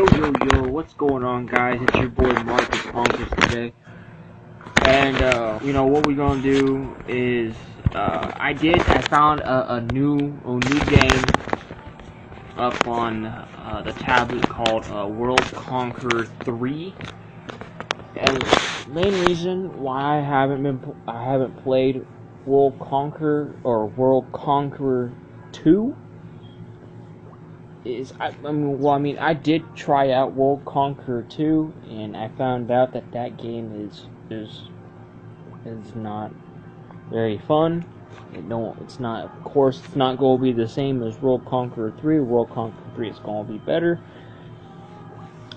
Yo, what's going on, guys? It's your boy Marcus Conqueror today. And, what we're gonna do is, I found a new game up on, the tablet called, World Conqueror 3. And the main reason why I haven't played World Conqueror or World Conqueror 2 is I did try out World Conqueror 2, and I found out that game is not very fun. It's not, of course, it's not going to be the same as World Conqueror 3. World Conqueror 3 is going to be better,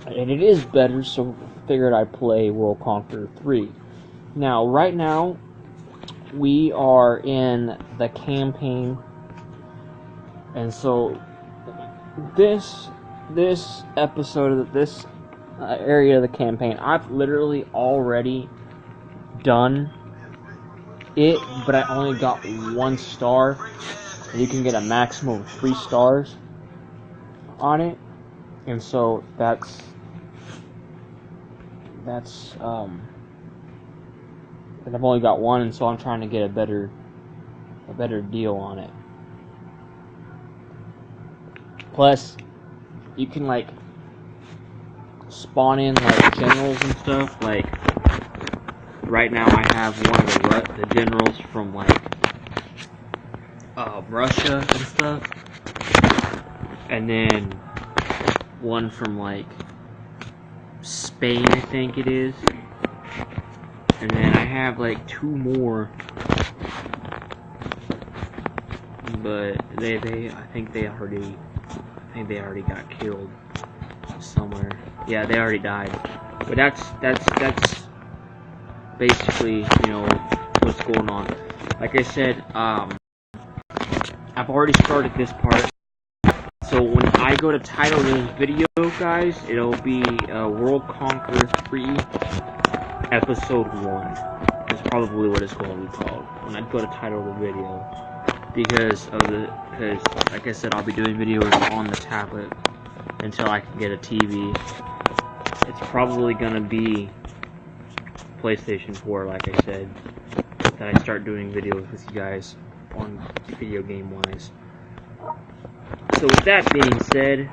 and it is better. So I figured I'd play World Conqueror 3. Now, right now, we are in the campaign, and so this episode of this area of the campaign, I've literally already done it, but I only got 1 star. And you can get a maximum of 3 stars on it, and so that's and I've only got 1, and so I'm trying to get a better deal on it. Plus, you can like spawn in like generals and stuff. Like right now, I have one of the generals from like Russia and stuff, and then one from like Spain, I think it is, and then I have like 2 more. But I think they already got killed somewhere. Yeah, they already died. But that's basically, what's going on. Like I said, I've already started this part. So when I go to title this video, guys, it'll be World Conqueror 3 Episode 1. That's probably what it's going to be called when I go to title the video. Because, like I said, I'll be doing videos on the tablet until I can get a TV. It's probably gonna be PlayStation 4, like I said, that I start doing videos with you guys on video game wise. So with that being said,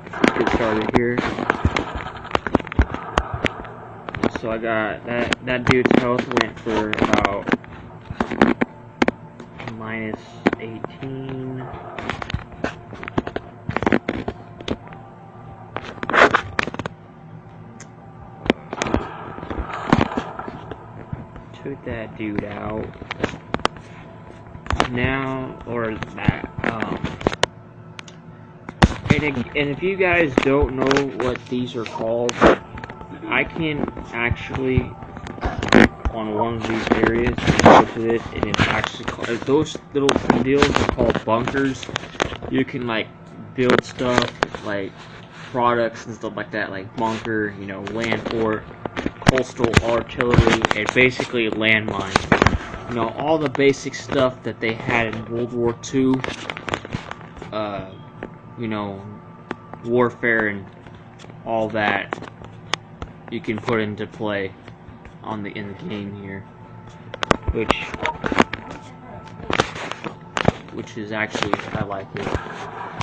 let's get started here. So I got that dude's health went for about minus 18. Took that dude out. Now, or that, and if you guys don't know what these are called, I can actually on one of these areas and go to this, and it's actually called, those little deals are called bunkers. You can like build stuff like products and stuff like that, like bunker, land fort, coastal artillery, and basically landmines. All the basic stuff that they had in World War II, warfare and all that, you can put into play in the game here, which is actually, I like it.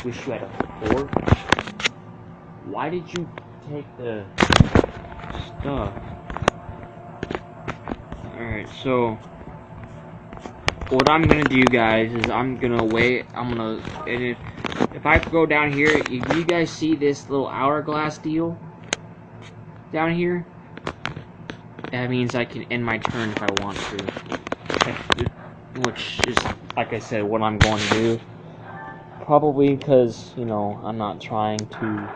Wish you had a fort. Why did you take the stuff? Alright, so what I'm gonna do, guys, is I'm gonna wait. And if I go down here, if you guys see this little hourglass deal down here, that means I can end my turn if I want to. Which is, like I said, what I'm going to do. Probably because, I'm not trying to,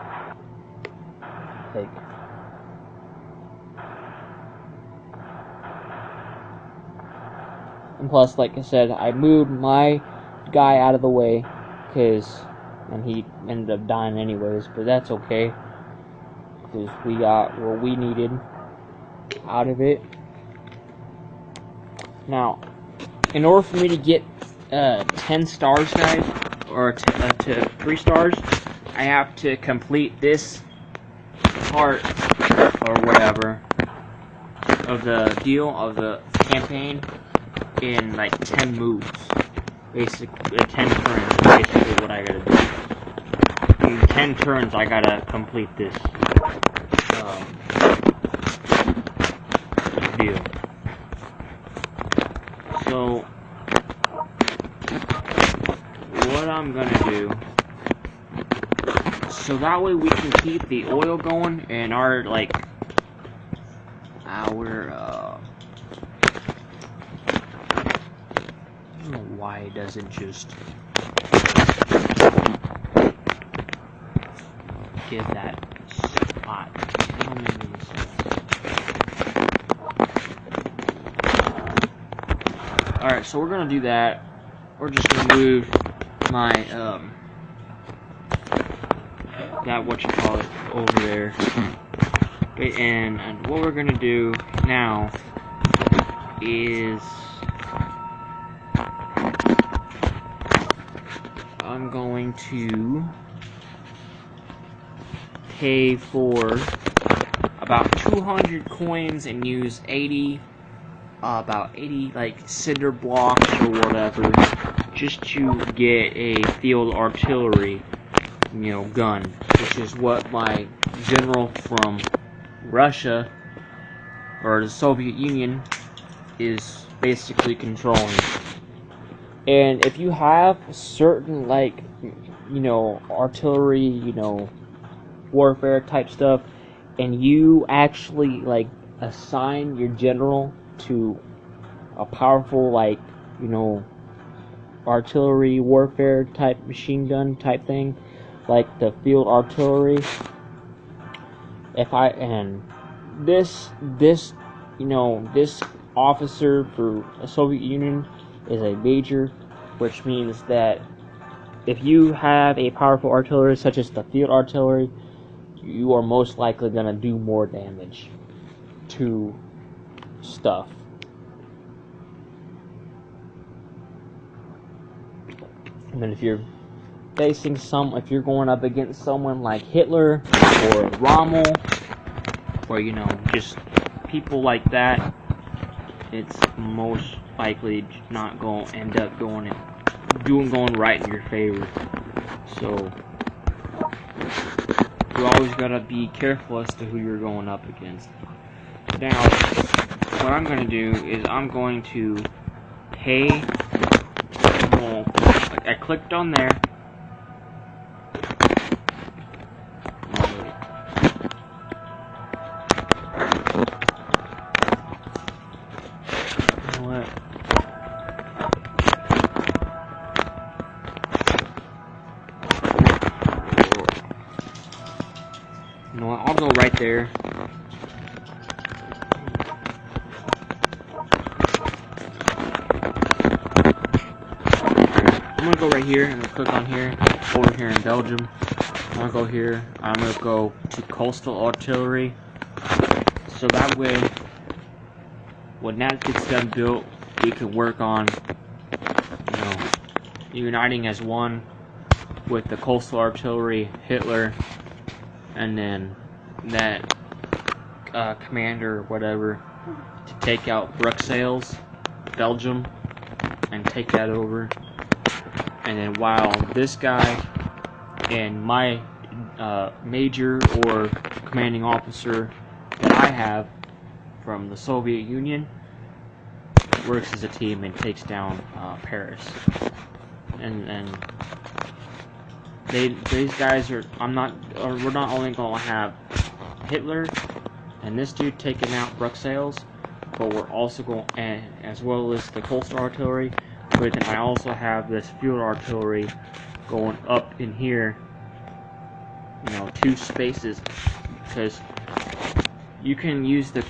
and plus, like I said, I moved my guy out of the way, and he ended up dying anyways, but that's okay, because we got what we needed out of it. Now, in order for me to get 10 stars, guys, or to 3 stars, I have to complete this part or whatever of the deal of the campaign in like 10 moves. Basically, 10 turns is basically what I gotta do. In 10 turns, I gotta complete this deal. So, what I'm gonna do, so that way we can keep the oil going and our, like, I don't know why it doesn't just give that spot. Alright, so we're gonna do that. We're just gonna move my that over there. Okay, and what we're gonna do now is I'm going to pay for about 200 coins and use about 80 like cinder blocks or whatever, just to get a field artillery, gun, which is what my general from Russia or the Soviet Union is basically controlling. And if you have certain artillery, warfare type stuff, and you actually assign your general to a powerful artillery warfare type machine gun type thing, like the field artillery. This officer for the Soviet Union is a major, which means that if you have a powerful artillery such as the field artillery, you are most likely going to do more damage to stuff. And then if you're going up against someone like Hitler or Rommel, or just people like that, it's most likely not going to end up going right in your favor. So you always gotta be careful as to who you're going up against. Now, what I'm gonna do is I'm going to pay. Well, I clicked on there. I'll go right there. I'm gonna go right here and click on here, over here in Belgium. I'm gonna go here. I'm gonna go to coastal artillery. So that way, when that gets done built, we can work on, uniting as one with the coastal artillery, Hitler, and then that commander or whatever to take out Bruxelles, Belgium, and take that over. And then while this guy and my major or commanding officer that I have from the Soviet Union works as a team and takes down Paris. And these guys are, we're not only going to have Hitler and this dude taking out Bruxelles, but we're also going, as well as the coastal artillery, but then I also have this field artillery going up in here, 2 spaces, because you can use the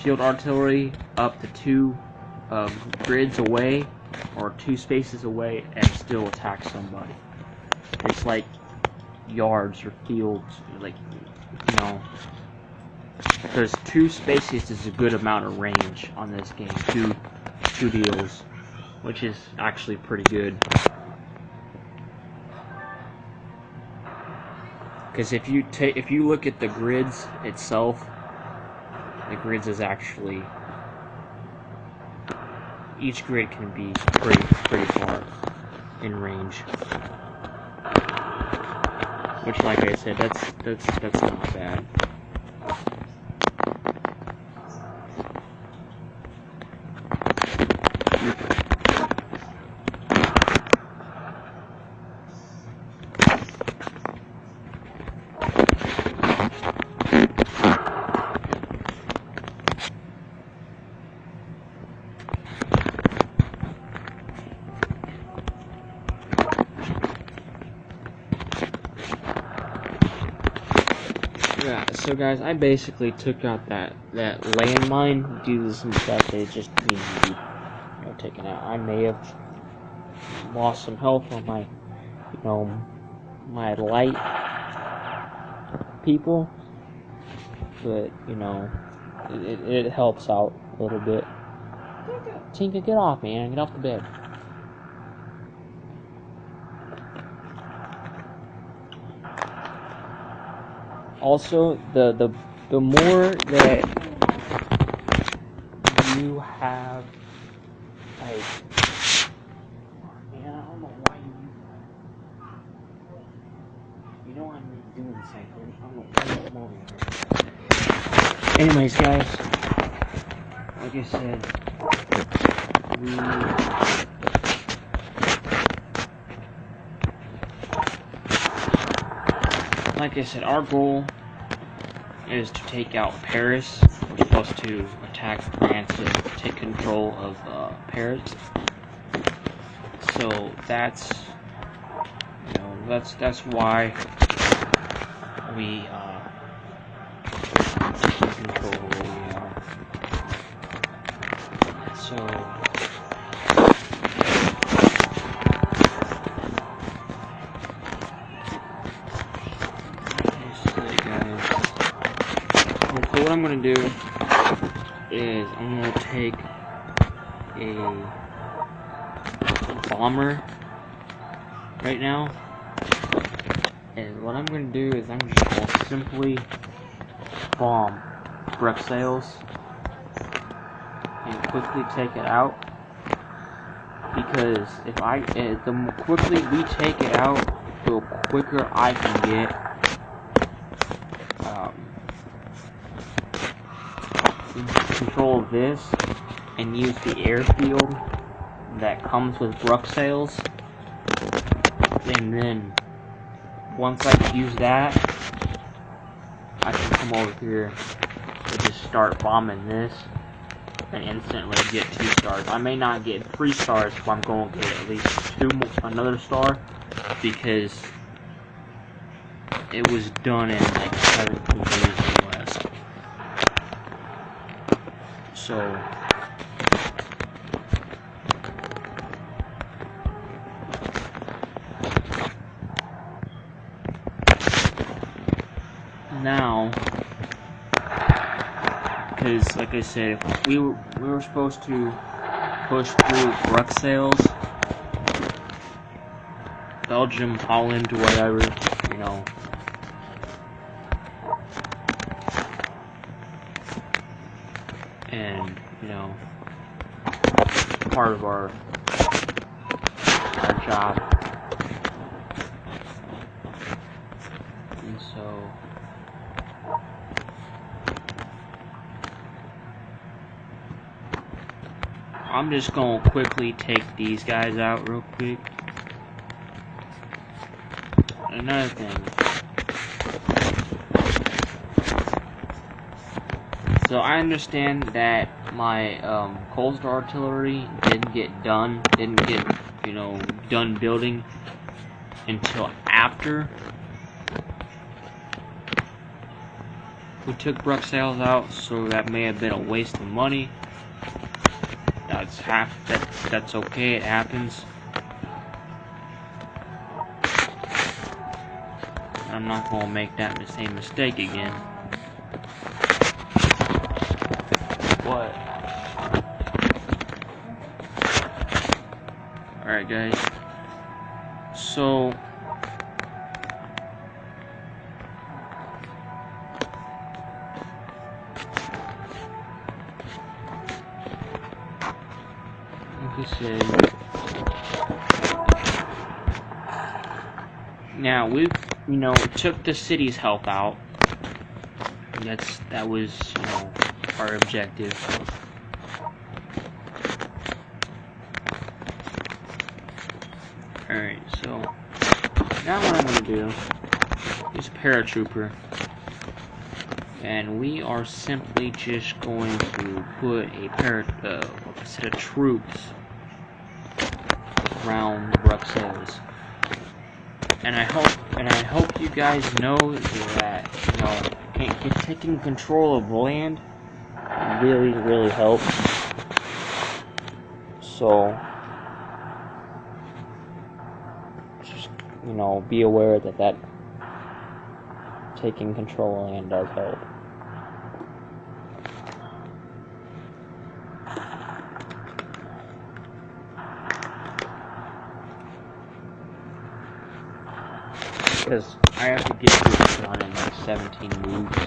field artillery up to 2 grids away, or 2 spaces away, and still attack somebody. It's like yards or fields, because 2 spaces is a good amount of range on this game. Two deals, which is actually pretty good. Because if you look at the grids itself, the grids is actually, each grid can be pretty far in range. Which, like I said, that's not bad. Yeah, so guys, I basically took out that landmine due to some stuff that just needs to be taken out. I may have lost some health on my my light people, but it helps out a little bit. Tinka, get off, man! Get off the bed. Also, the more that you have, like, man, I don't know why you know I'm doing something. I don't know why you come over here. Anyways, guys, like I said, our goal is to take out Paris. We're supposed to attack France to take control of Paris. So that's why we control where we are. So what I'm gonna do is I'm gonna take a bomber right now, and what I'm gonna do is I'm just gonna simply bomb Bruxelles and quickly take it out, because the quickly we take it out, the quicker I can get control of this and use the airfield that comes with Bruxelles, and then once I use that, I can come over here and just start bombing this and instantly get 2 stars. I may not get 3 stars, but I'm going to get at least another star, because it was done in like 17 days or less. So now, because like I said, if we were supposed to push through Bruxelles, Belgium, Holland, whatever, and part of our job. And so I'm just gonna quickly take these guys out real quick. Another thing. So I understand that my coastal artillery didn't get done building until after we took Bruxelles out, so that may have been a waste of money. That's okay, it happens. I'm not gonna make that same mistake again. What? Alright guys, so like I said, now we've, took the city's help out. That was, our objective. Alright, so now what I'm going to do is paratrooper. And we are simply just going to put a set of troops around Bruxelles. And I hope you guys know that, taking control of land really, really helps. So, just, be aware that taking control of land does help. Because I have to get this done in like 17 moves.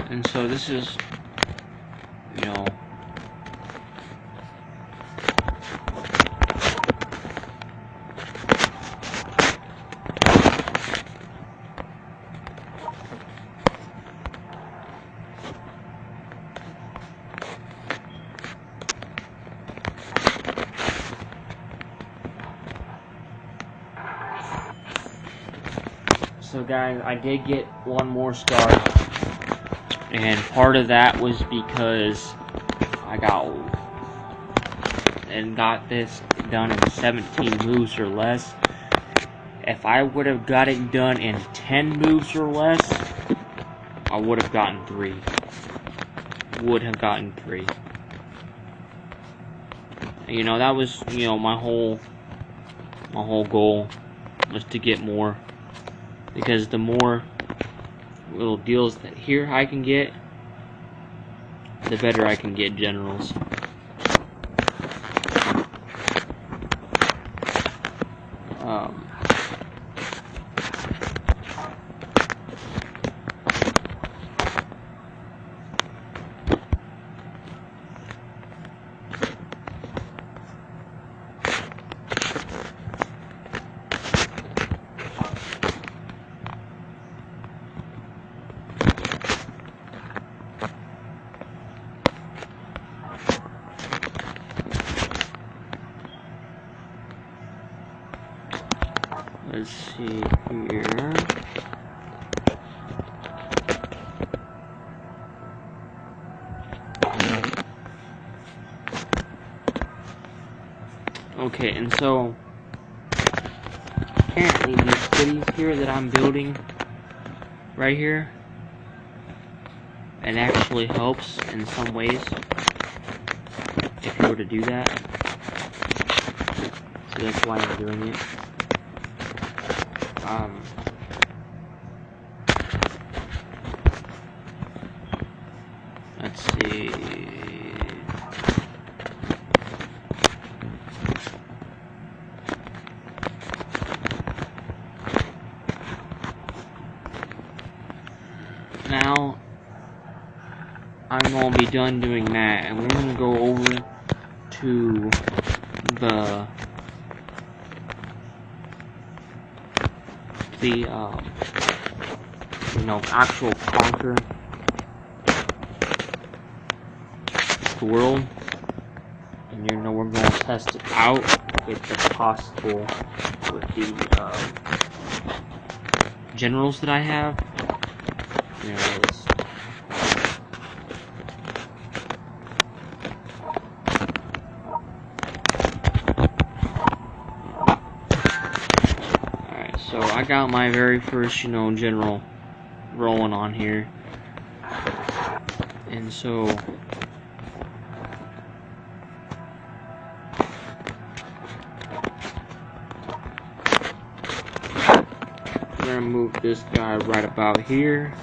And so this is, so guys, I did get one more star, and part of that was because I got this done in 17 moves or less. If I would have got it done in 10 moves or less, I would have gotten 3. That was, my whole goal was to get more. Because the more little deals that here I can get, the better I can get generals. Let's see here. Okay, and so apparently these cities here that I'm building right here, it actually helps in some ways if you were to do that. So that's why I'm doing it. Let's see. Now, I'm gonna be done doing that, and we're gonna go over to the actual conquer the world, and we're going to test it out if it's possible with the generals that I have. Alright, so I got my very first, general rolling on here. And so we're gonna move this guy right about here.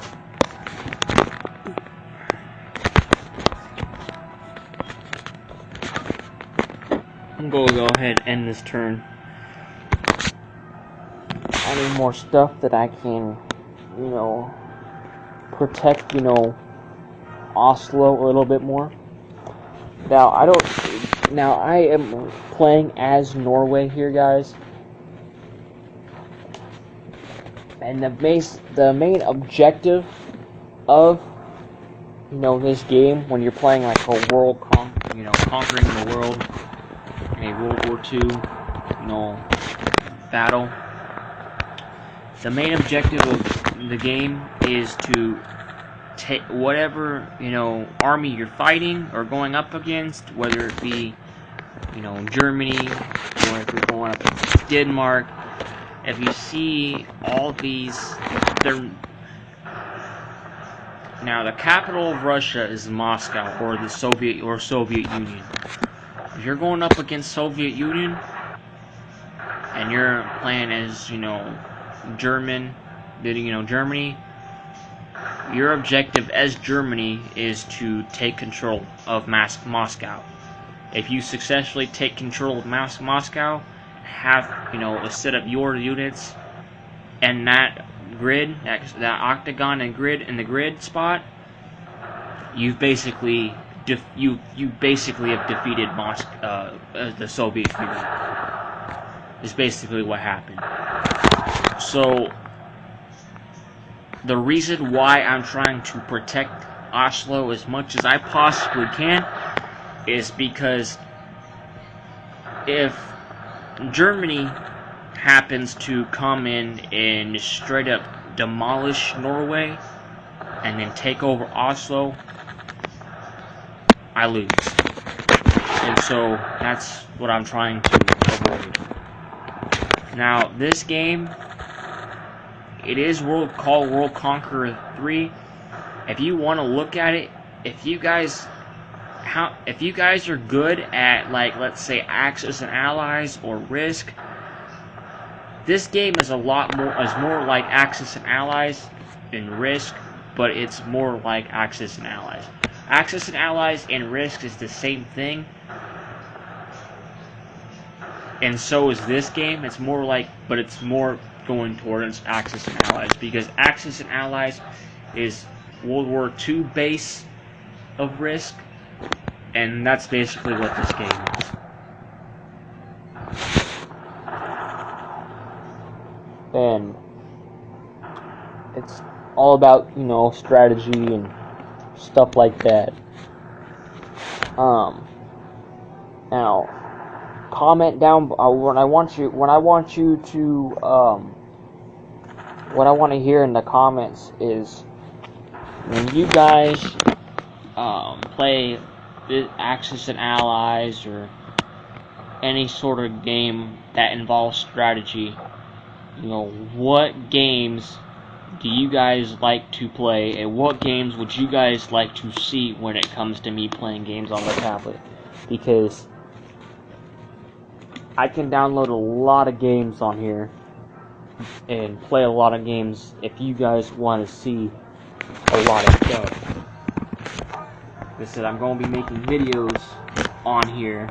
I'm gonna go ahead and end this turn. I need more stuff that I can, protect, you know, Oslo a little bit more. Now I am playing as Norway here, guys. And the main objective of, you know, this game, when you're playing like a conquering the world in a World War II, you know, battle, the main objective of the game is to take whatever, you know, army you're fighting or going up against, whether it be, you know, Germany, or if you're going up against Denmark. If you see all these, now the capital of Russia is Moscow, or the Soviet Union. If you're going up against Soviet Union and you're playing as, you know, Germany, your objective as Germany is to take control of Moscow. If you successfully take control of Moscow, have, you know, a set of your units and that grid, that octagon and grid in the grid spot, you've basically you basically have defeated the Soviet Union. Is basically what happened. So the reason why I'm trying to protect Oslo as much as I possibly can is because if Germany happens to come in and straight up demolish Norway and then take over Oslo, I lose. And so that's what I'm trying to avoid. Now, this game, it is called World Conqueror 3. If you want to look at it, if you guys are good at, like, let's say Axis and Allies or Risk, this game is more like Axis and Allies than Risk, but it's more like Axis and Allies. Axis and Allies and Risk is the same thing, and so is this game. It's more like, but it's more going towards Axis and Allies, because Axis and Allies is World War II base of Risk, and that's basically what this game is. And it's all about, you know, strategy and stuff like that. Now, comment down what I want to hear in the comments is, when you guys play Axis and Allies or any sort of game that involves strategy, you know, what games do you guys like to play, and what games would you guys like to see when it comes to me playing games on the tablet? Because I can download a lot of games on here and play a lot of games if you guys want to see a lot of stuff. Like I said, I'm going to be making videos on here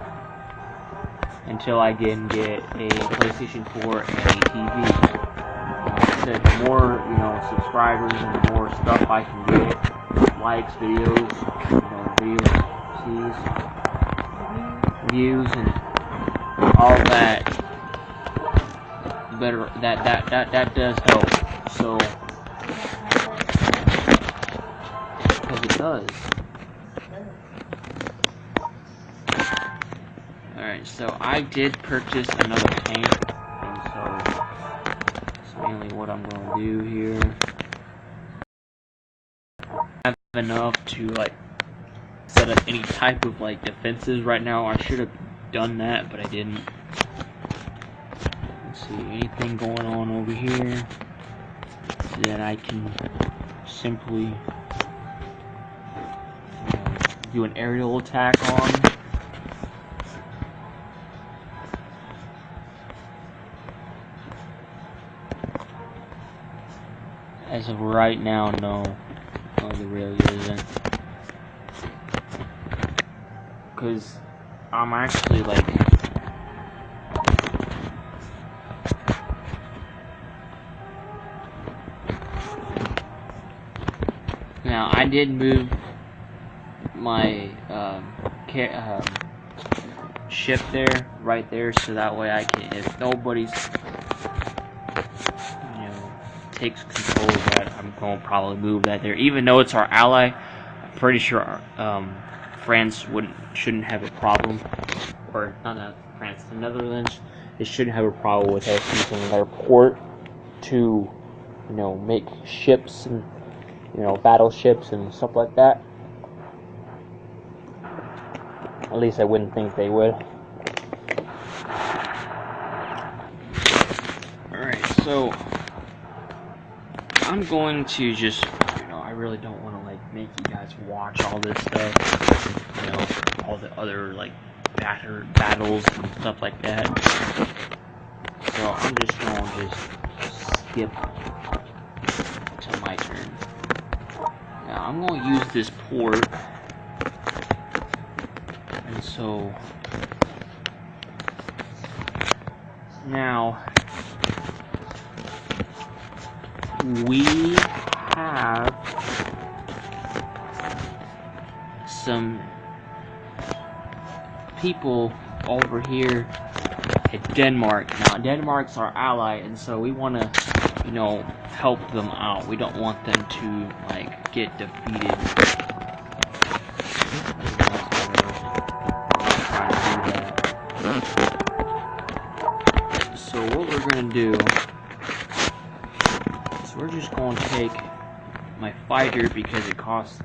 until I can get a PlayStation 4 and a TV. Like I said, the more, you know, subscribers and the more stuff I can get, likes, videos, views, and all that, better that does help. So, because it does. Alright, so I did purchase another tank, and so that's mainly what I'm going to do here. I have enough to, like, set up any type of, like, defenses right now. I should have done that, but I didn't. Let's see, anything going on over here that I can simply do an aerial attack on. As of right now, no. Oh, there really isn't. Because I'm actually, like, Now I did move my ship there, right there, so that way I can, if nobody's, takes control of that, I'm going to probably move that there. Even though it's our ally, I'm pretty sure France shouldn't have a problem, or not France, the Netherlands, they shouldn't have a problem with us using their port to, make ships and, battleships and stuff like that. At least I wouldn't think they would. Alright, so I'm going to just, I really don't want to make you guys watch all this stuff, all the other battles and stuff like that. So I'm just going to skip to my turn. Now I'm going to use this port, and so now we have some people over here in Denmark. Now Denmark's our ally, and so we want to, help them out. We don't want them to get defeated. So what we're gonna do is we're just gonna take my fighter, because it costs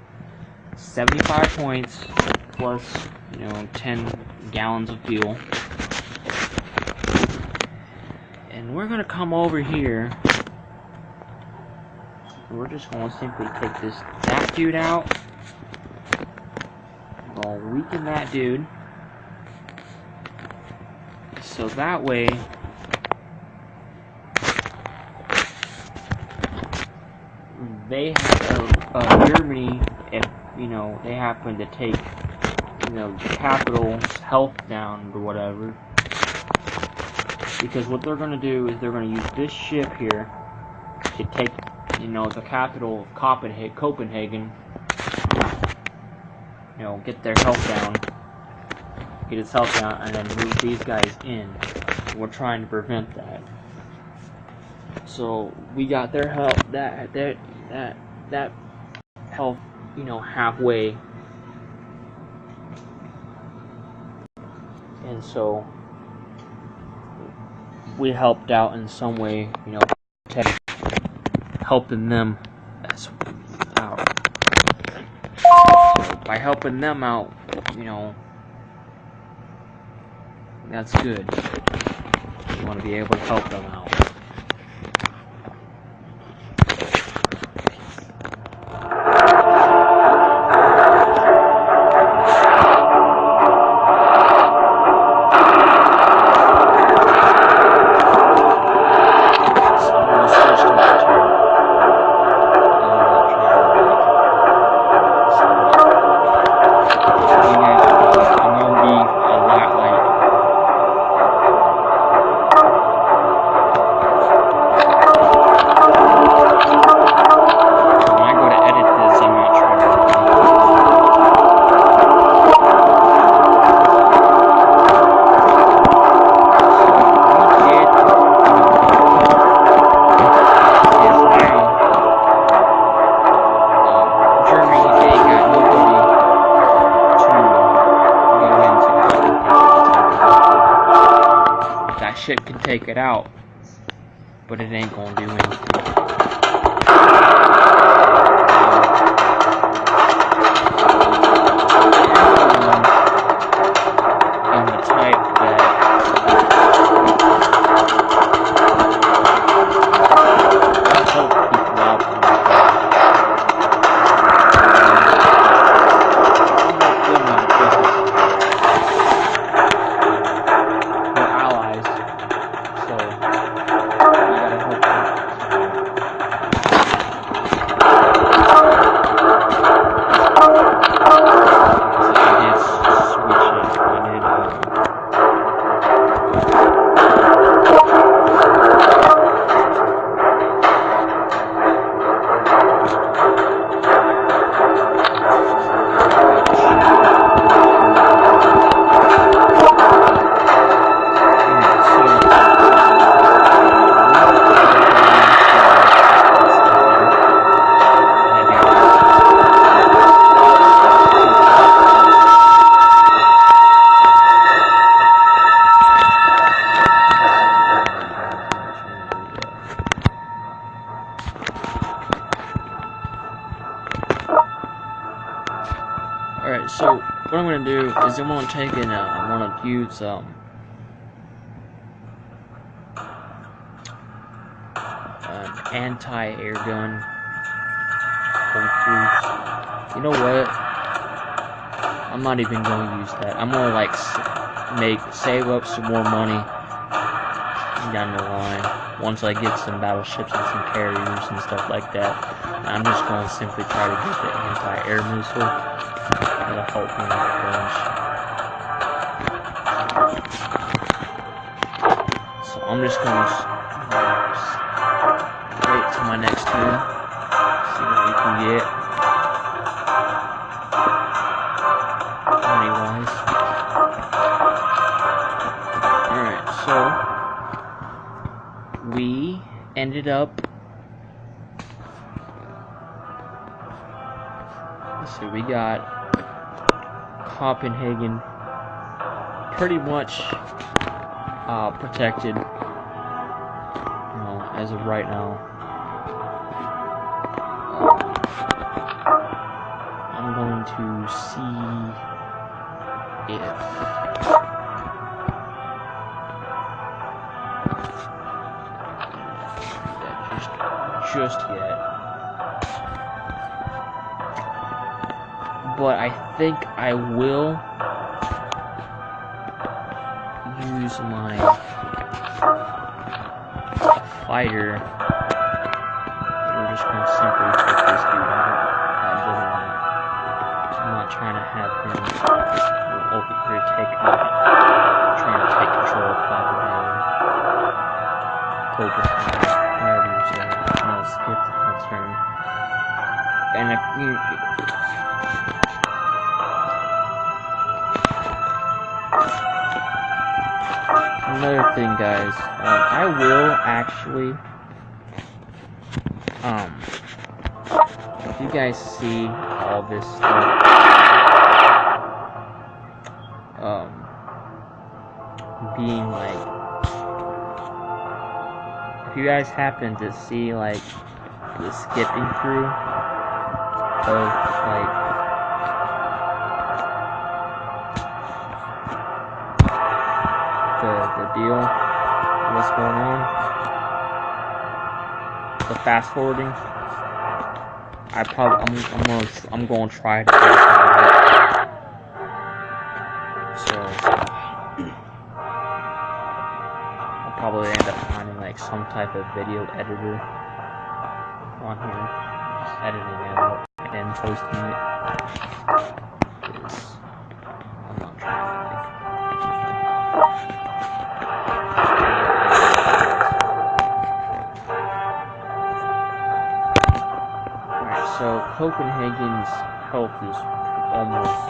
75 points plus 10 gallons of fuel, and we're gonna come over here. We're just gonna simply take that dude out. We're gonna weaken that dude, so that way they have Germany, if they happen to take the capital's health down or whatever, because what they're gonna do is they're gonna use this ship here to take the capital of Copenhagen, get their health down, get its health down, and then move these guys in. We're trying to prevent that. So we got their health, that health, halfway, and so we helped out in some way, helping them out. So by helping them out, that's good. You want to be able to help them out. Ship can take it out, but it ain't gonna do anything. And the type that help people out. is I'm gonna take and I'm gonna use an anti-air gun. Hopefully, you know what? I'm not even gonna use that. I'm gonna like save up some more money down the line once I get some battleships and some carriers and stuff like that. I'm just gonna simply try to get the anti-air missile. That'll help me out a bunch. So I'm just gonna wait till my next turn, see what we can get. Money-wise. Alright, so we ended up, let's see, we got Copenhagen pretty much protected, as of right now. I'm going to see if just yet, but I think I will use my fighter. We're just going to simply take this dude out. I'm not trying to have him over here trying to take control of Copenhagen. I'll skip my turn. And if you another thing, guys, I will actually, if you guys see all this stuff, being like, if you guys happen to see like the skipping through of like the deal, what's going on, the fast forwarding, I'm going to try to get it. So I'll probably end up finding like some type of video editor on here, just editing it out and posting it. I'm not trying to So Copenhagen's health is almost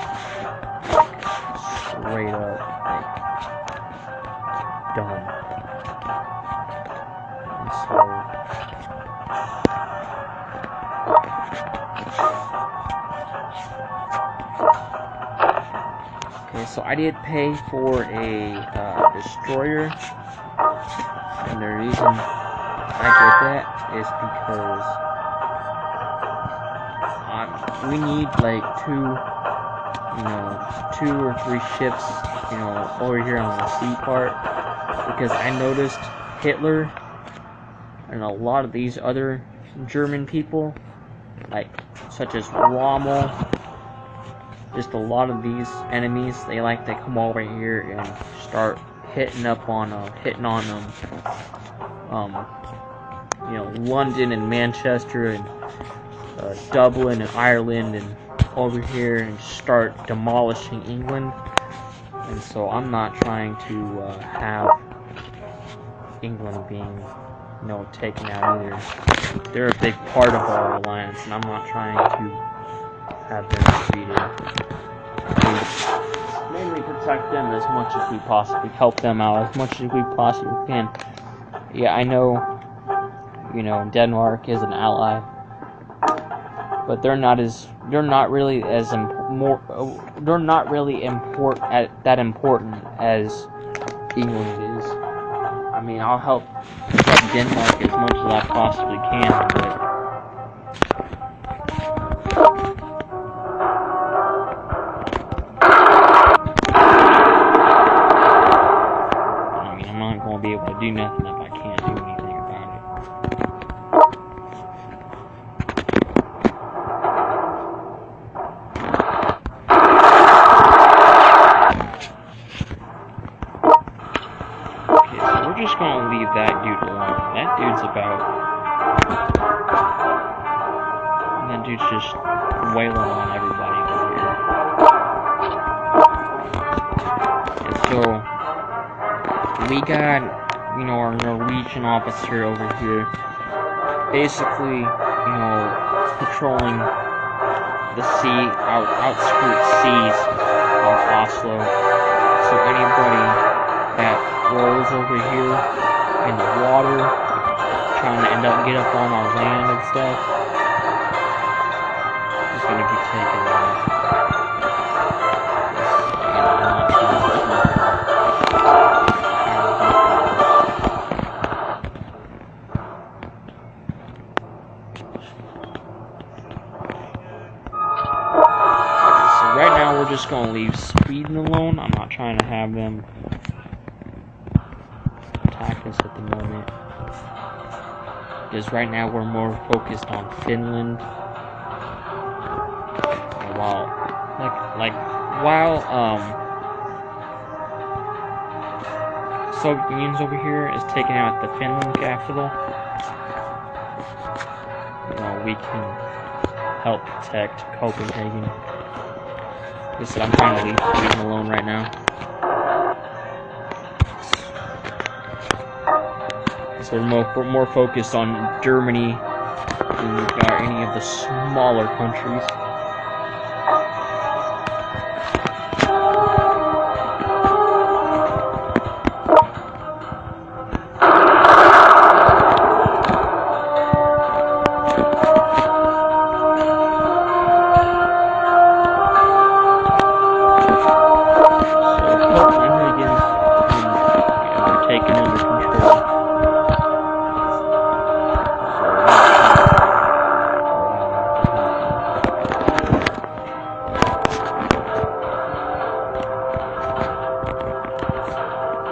straight up like done. And so okay, so I did pay for a destroyer, and the reason I did that is because we need like two or three ships, over here on the sea part, because I noticed Hitler and a lot of these other German people, like such as Rommel, just a lot of these enemies, they like to come over here and start hitting on London and Manchester and Dublin and Ireland and over here and start demolishing England. And so I'm not trying to have England being taken out either. They're a big part of our alliance, and I'm not trying to have them defeated. We mainly protect them as much as we possibly help them out as much as we possibly can. Yeah, I know Denmark is an ally, but they're not really that important as England is. I mean, I'll help Denmark as much as I possibly can, but gonna be able to do nothing if I can't do anything about it. Okay, so we're just gonna leave that dude alone. That dude's about... That dude's just wailing on everybody over here. And so, we got, you know, our Norwegian officer over here, basically, you know, patrolling the outskirts seas of Oslo. So anybody that rolls over here in the water, trying to get up on our land and stuff, is going to be taken out. We're just gonna leave Sweden alone. I'm not trying to have them attack us at the moment, because right now we're more focused on Finland. While Soviet Union's over here is taking out the Finland capital, you know, we can help protect Copenhagen. Like I said, I'm trying to leave Sweden alone right now. So we're more focused on Germany than we are any of the smaller countries.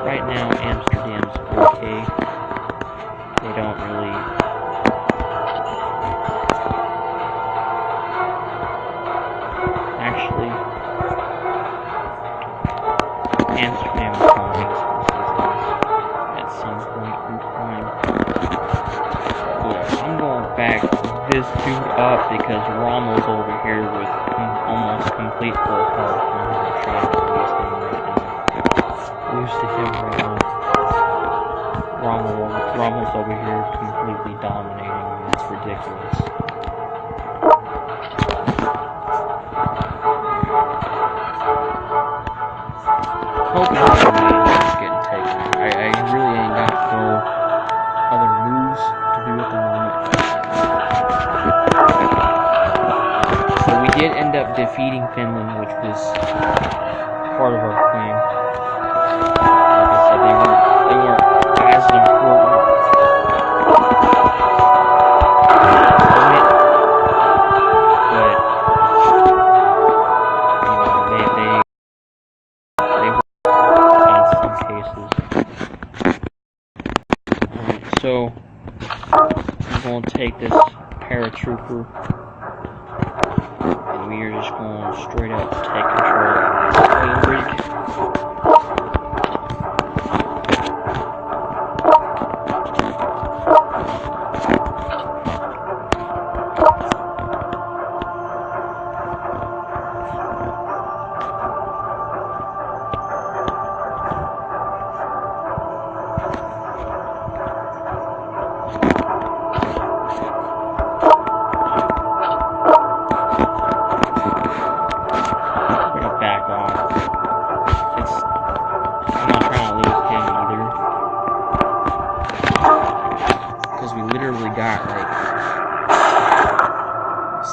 Right now, Amsterdam's okay. They don't really... Actually, Amsterdam is going at some point in time. Yeah, I'm going to back this dude up because Rommel's over here with almost complete full health. I'm going to try to release him right now. Lose to him right now. Rommel's over here completely dominating. It's ridiculous. Copenhagen is getting taken out. I really ain't got no other moves to do at the moment. So we did end up defeating Finland, which was part of our plan. They weren't as important. But you know, they were in some cases. Alright, so I'm going to take this paratrooper, and we are just going to straight up take control of this oil rig.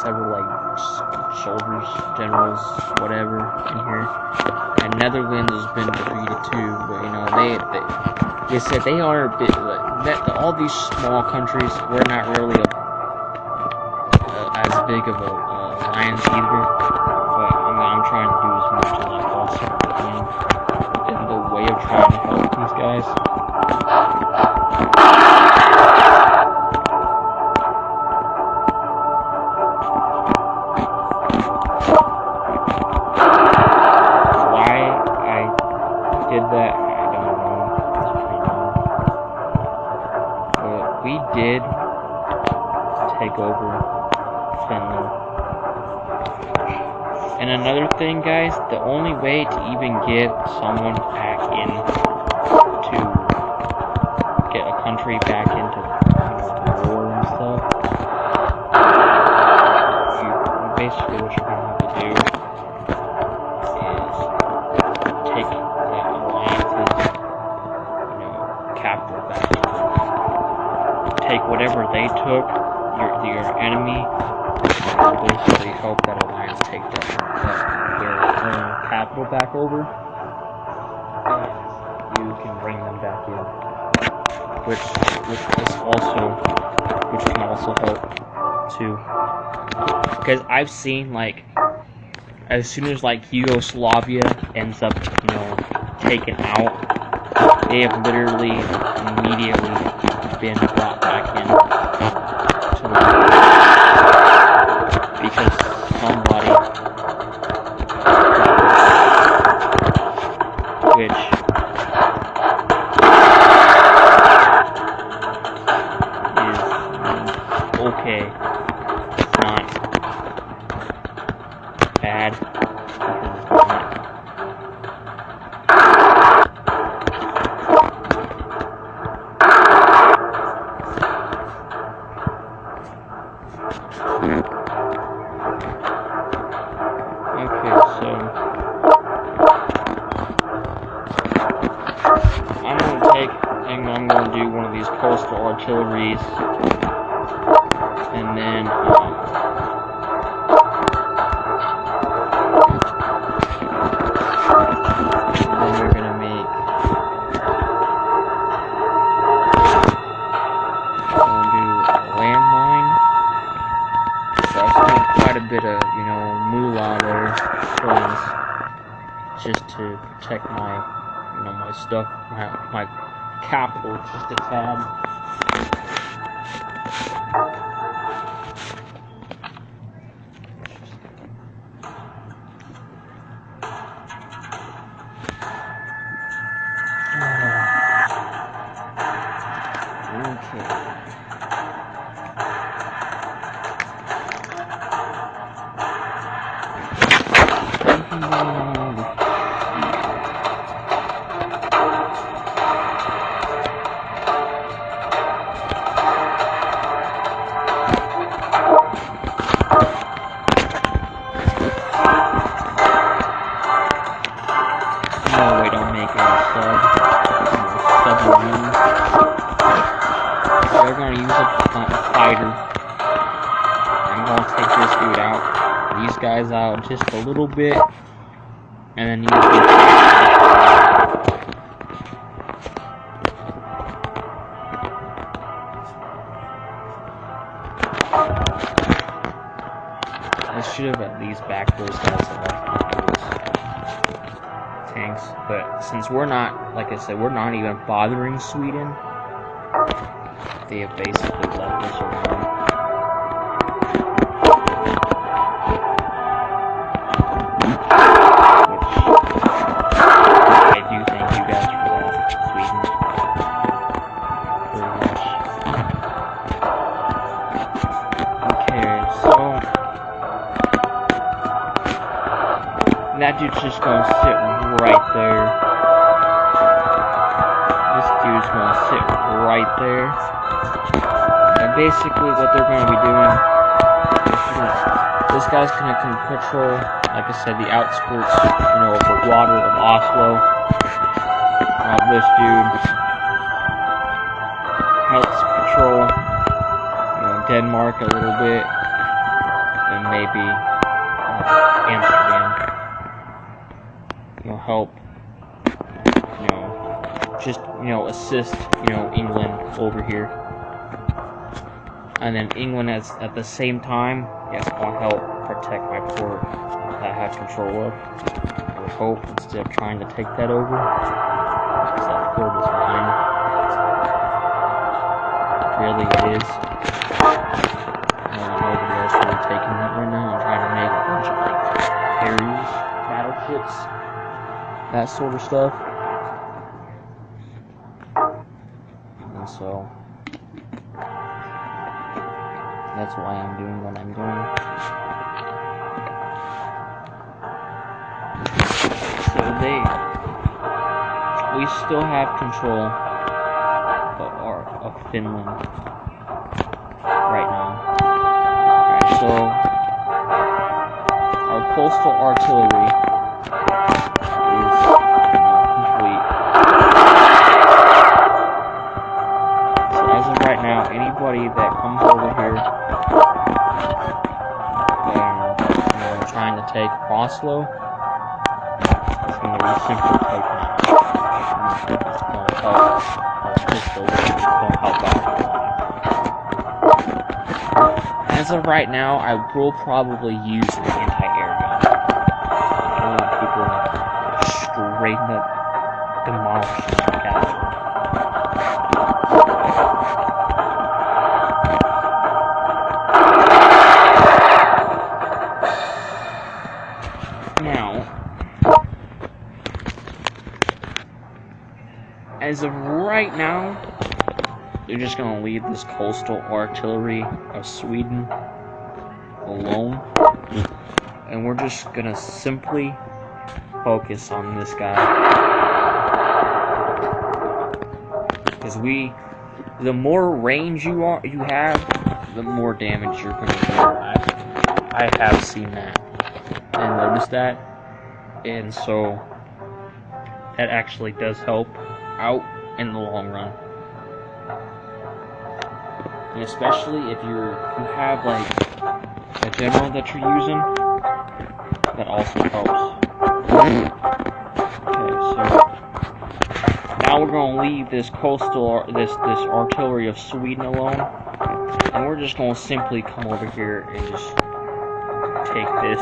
Several soldiers, generals, whatever in here. And Netherlands has been defeated too, but you know they said they are a bit all these small countries. We're not really as big of a alliance either. But I'm trying to do as much as I possibly can in the way of trying to help these guys. did take over Finland. And another thing, guys, the only way to even get someone back in to get a country back into the war and stuff, basically what you're gonna have to do is take that alliance's capital back. Take whatever they took, your enemy, and basically help that alliance take their capital back over, and you can bring them back in, which can also help too. Because I've seen, like, as soon as like Yugoslavia ends up taken out, they have literally immediately been brought back in to the because somebody which is okay. It's not bad I'm going to do one of these coastal artilleries, and then we're going to make do a landmine. So I spent quite a bit of moolah there, just to protect my my stuff, my capital just a tad. They're going to use a fighter. I'm going to take this dude out, these guys out just a little bit, and then use this. I should have at least backed those guys up. Tanks, but since we're not, like I said, we're not even bothering Sweden, they have basically left us alone. Which I do thank you guys for that, Sweden. Very much. Okay, so that dude's just gonna sit right there. This dude's gonna sit right there. And basically what they're gonna be doing is this guy's gonna control, like I said, the outskirts, of the water of Oslo. This dude helps patrol, Denmark a little bit, and maybe Amsterdam. Help, just, assist, England over here. And then England at the same time, yes, will help protect my port that I have control of. I would hope, instead of trying to take that over, because that port is mine. Really, it is. Nobody else really taking that right now. I'm trying to make a bunch of, carriers, battleships, that sort of stuff. And so That's why I'm doing what I'm doing. So we still have control of Finland right now. Alright, so our coastal artillery is complete. So as of right now, anybody that comes over here and trying to take Oslo, it's going to be simply taken out. Don't help our pistols, don't help out. As of right now, I will probably use an anti-air gun. I don't want people straight up demolishing my castle. Now, as of right now, they're just going to leave this coastal artillery of Sweden alone, and we're just going to simply focus on this guy, because the more range you have, the more damage you're going to do. I have seen that and noticed that, and so that actually does help out in the long run. And especially if you have like a general that you're using, that also helps. Okay, so now we're gonna leave this this artillery of Sweden alone, and we're just gonna simply come over here and just take this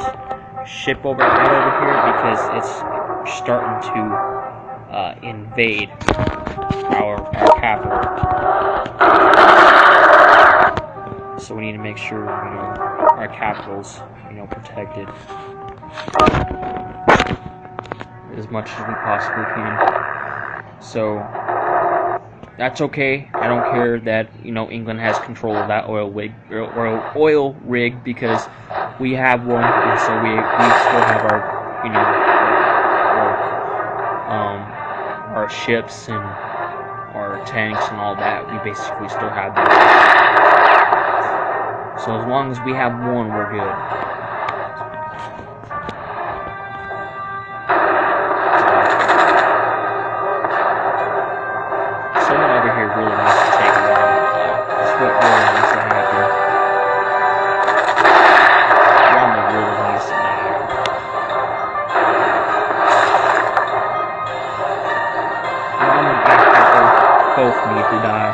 ship out over here, because it's starting to invade our capital. So we need to make sure, our capital's, protected as much as we possibly can. So that's okay. I don't care that England has control of that oil rig, because we have one, and so we still have our ships and our tanks and all that. We basically still have that. So as long as we have one, we're good. Someone over here really needs to take a while. That's what really needs to happen. One really needs to die. Mom and Papa both need to die.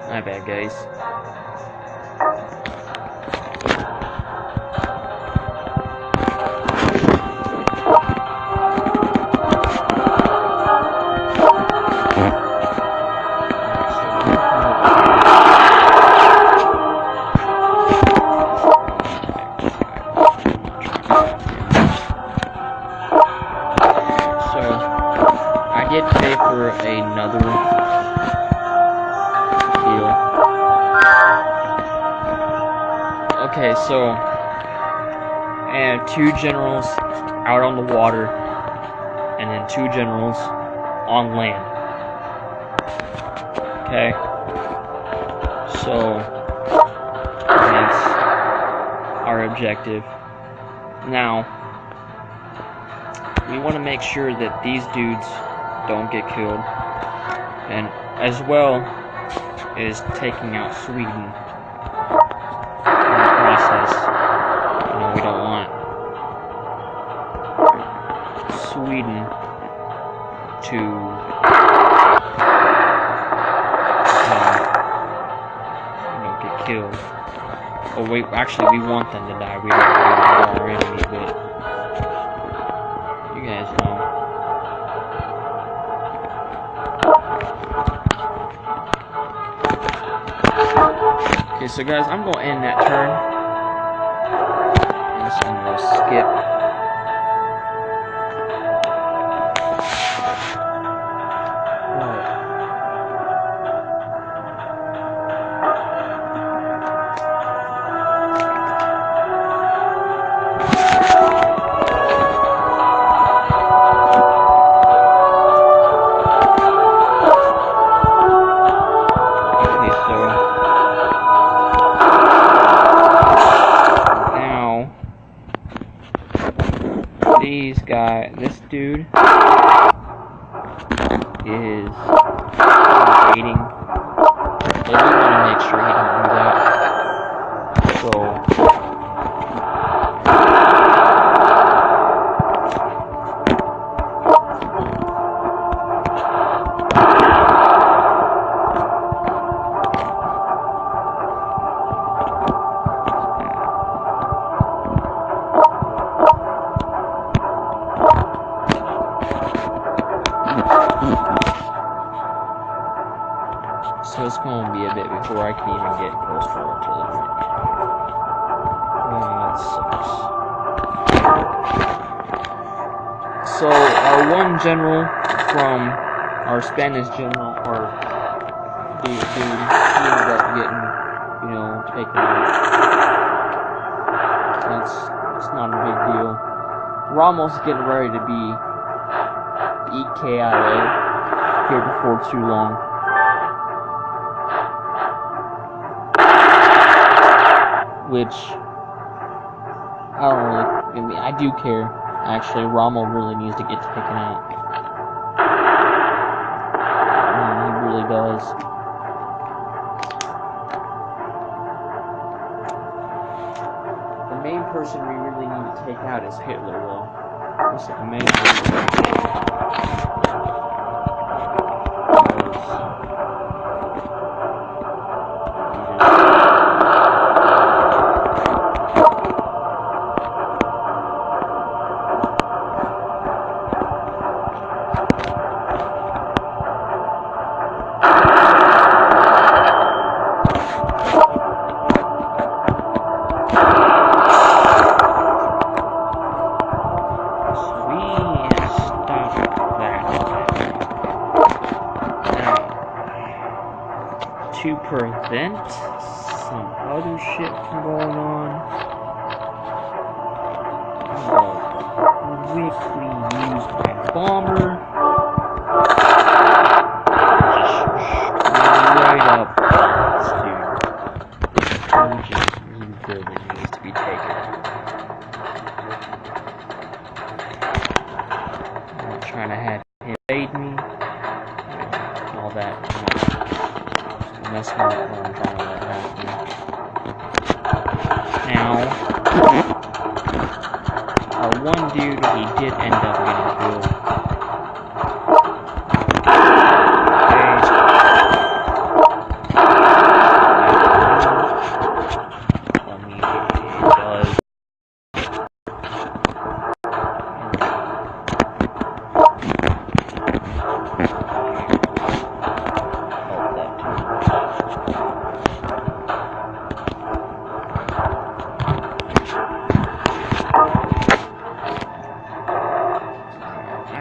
My bad, guys. So, I did pay for another deal. Okay, so I had 2 generals out on the water, and then 2 generals on land. Okay, so that's our objective. Now, we want to make sure that these dudes don't get killed, and as well as taking out Sweden. Sweden to get killed. Oh wait, actually we want them to die. We don't want them to be our enemy, but you guys know. Okay, so guys, I'm gonna end that turn. I'm gonna skip. This dude is invading, but we want to make sure he don't do that. So it's going to be a bit before I can even get coastal artillery. That sucks. So our one general from our Spanish general, or dude, he ended up getting, taken out. It's not a big deal. Ramos getting ready to be EKIA here before too long. Which, I don't really, I do care. Actually, Rommel really needs to get taken out. He really does. The main person we really need to take out is Hitler, though. That's the main person. To prevent some other shit from going on, I'll quickly use my bomber right up this dude. Just building needs to be taken. I'm not trying to have him evade me, all that. That's not what I'm trying to let happen. Now, our one dude, he did end up getting killed.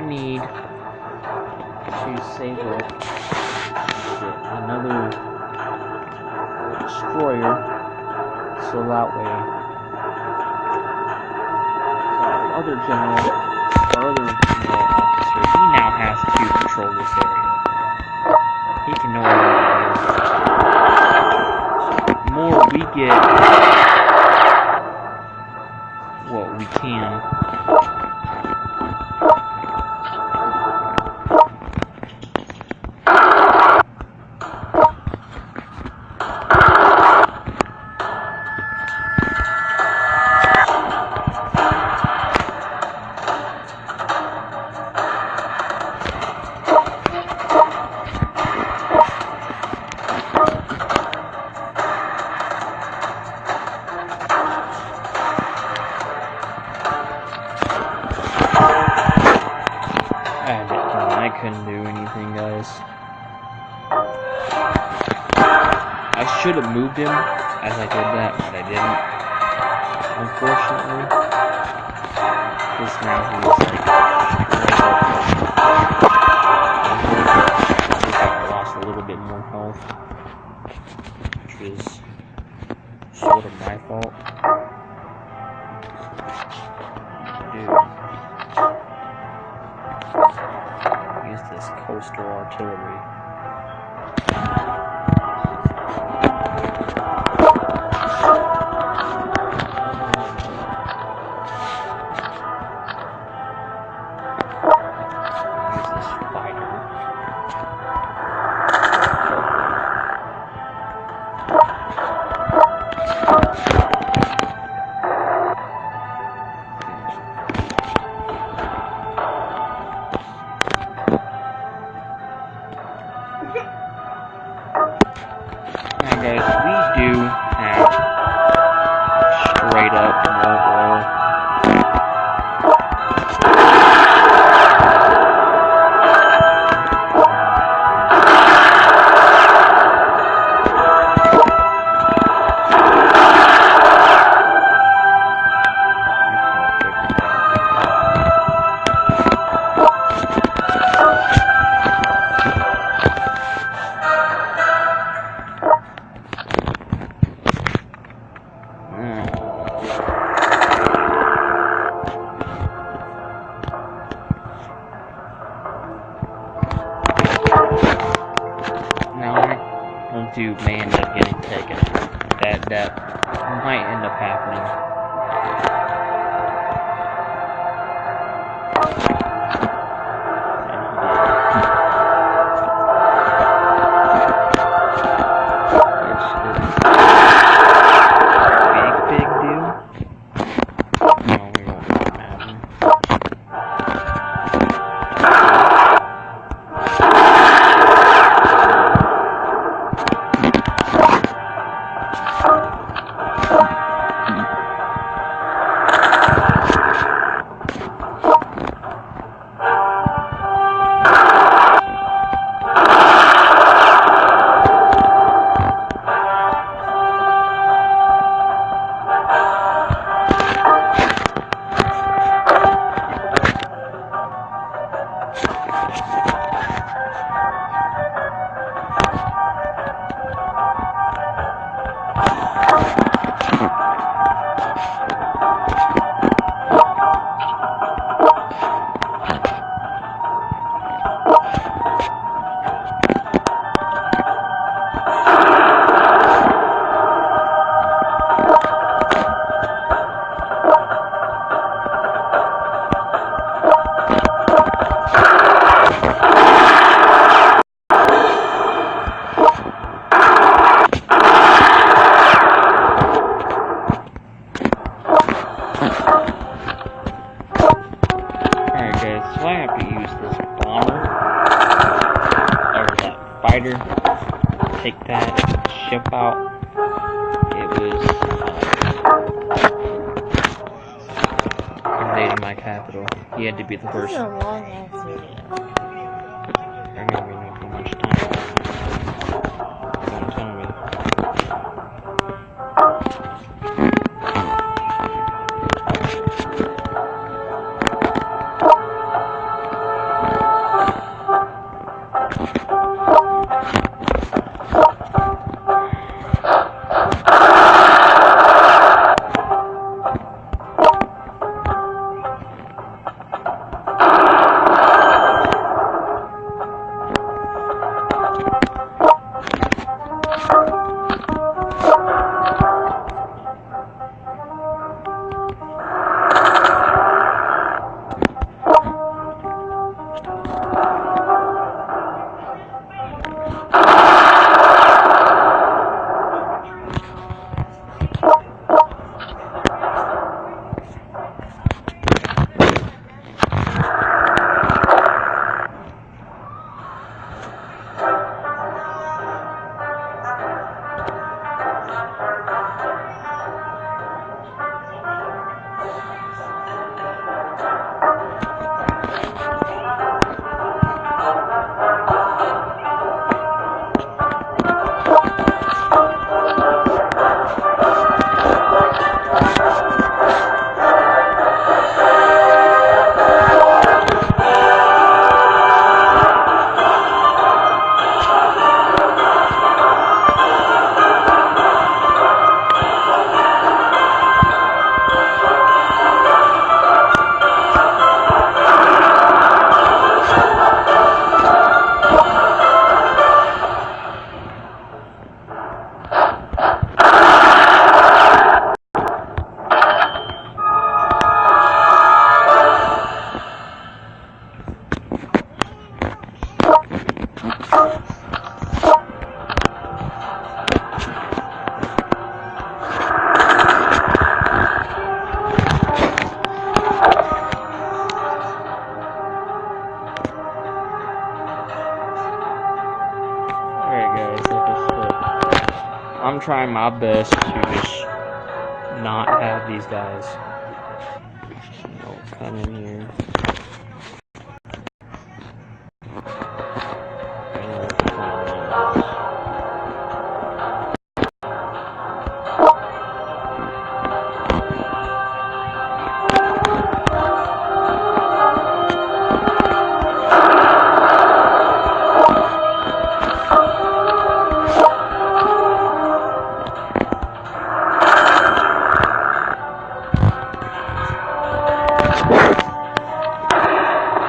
Need to save up another destroyer, so that way our other general, officer, he now has to control this area. He can know what it is. The more we get what we can, I should have moved him as I did that, but I didn't. Unfortunately, because now he's like I lost a little bit more health, which was sort of my fault. Dude, use this coastal artillery. Guys, we do have straight up more oil. Dude may end up getting taken. That might end up happening. Big deal. No, we won't imagine. So I have to use this bomber, or that fighter, take that ship out. It was invading my capital. He had to be the first. This is a long ass video. I don't even know how much time. Don't tell me. I'm trying my best to just not have these guys, come in here.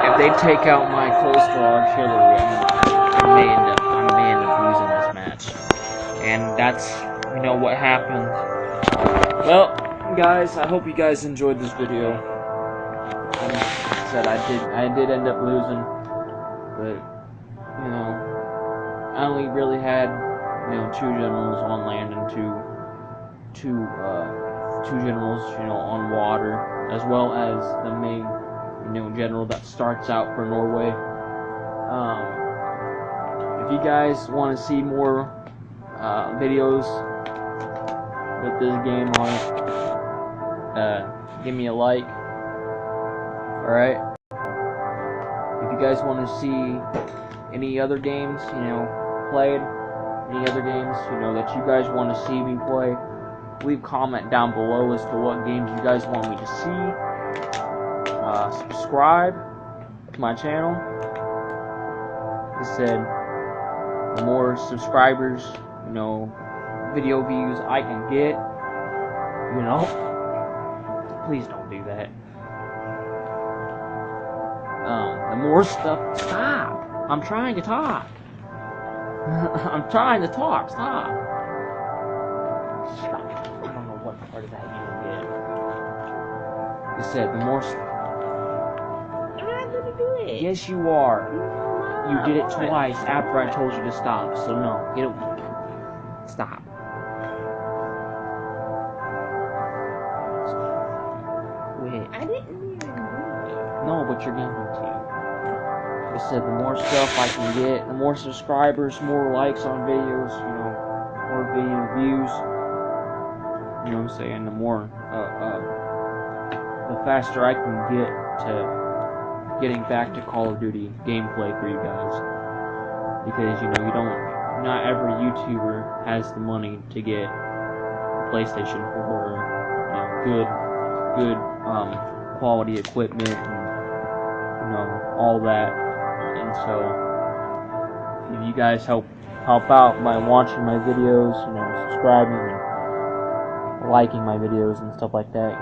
If they take out my coleslaw artillery, I may end up losing this match. And that's, what happened. Well, guys, I hope you guys enjoyed this video. Like I said, I did end up losing, but, I only really had, 2 generals on land and two generals, on water, as well as the main, general that starts out for Norway. If you guys want to see more videos with this game on it, give me a like. Alright? If you guys want to see any other games, played, any other games, that you guys want to see me play, leave a comment down below as to what games you guys want me to see. Subscribe to my channel. Like I said, the more subscribers, video views I can get, please don't do that. The more stuff, stop. I'm trying to talk. I'm trying to talk, stop. Stop. I don't know what part of that you don't get. Like I said, the more stuff. Yes, you are. You did it twice after I told you to stop. So no, stop. Quit. I didn't even do it. No, but you're going to. Like I said, the more stuff I can get, the more subscribers, more likes on videos, more video views. You know what I'm saying? The more, the faster I can get to getting back to Call of Duty gameplay for you guys, because not every YouTuber has the money to get a PlayStation 4, good quality equipment, and all that. And so if you guys help out by watching my videos, subscribing and liking my videos and stuff like that,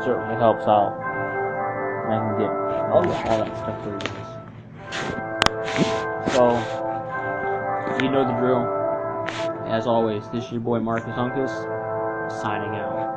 certainly helps out. I can get all that stuff for you guys. So, you know the drill. As always, this is your boy Marcus Uncas, signing out.